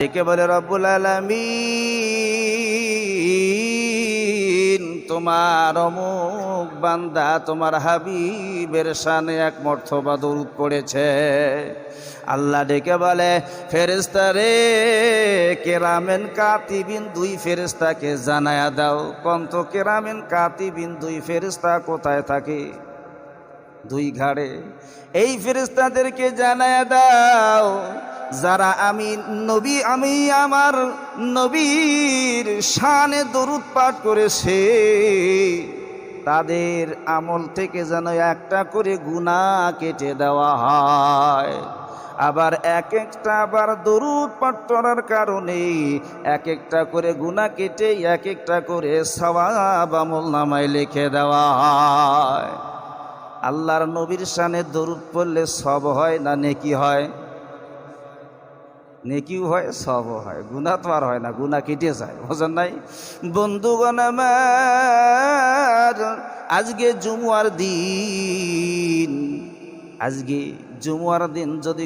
ডেকে বলে, রব্বুল আলামিন, তোমার অমুক বান্দা তোমার হাবিবের শানে এক মর্তবা দরুদ পড়েছে। আল্লাহ ডেকে বলে, ফেরেশতা রে, কেরামেন কাতিবিন দুই ফেরেশতাকে জানায়া দাও। কন্ত কেরামেন কাতিবিন দুই ফেরেশতা কোথায় থাকে? দুই ঘাড়ে। এই ফেরেশতাদেরকে জানায়া দাও, যারা আমি আমার নবীর শানে দরুদ পাঠ করেছে, তাদের আমল থেকে যেন একটা করে গুনাহ কেটে দেওয়া হয়। আবার এক একটা দরুদ পাঠ করার কারণে এক একটা করে গুনাহ কেটে এক একটা করে সওয়াব আমলনামায় লিখে দেওয়া হয়। আল্লাহর নবীর শানে দরুদ পড়লে সব হয় না নেকি হয়? নেকিও হয়, সবও হয়, গুনাহ তো আর হয় না, গুনাহ কেটে যায়। বুঝেন নাই? বন্ধুগণ আমার, আজকে জুমুয়ার দিন, যদি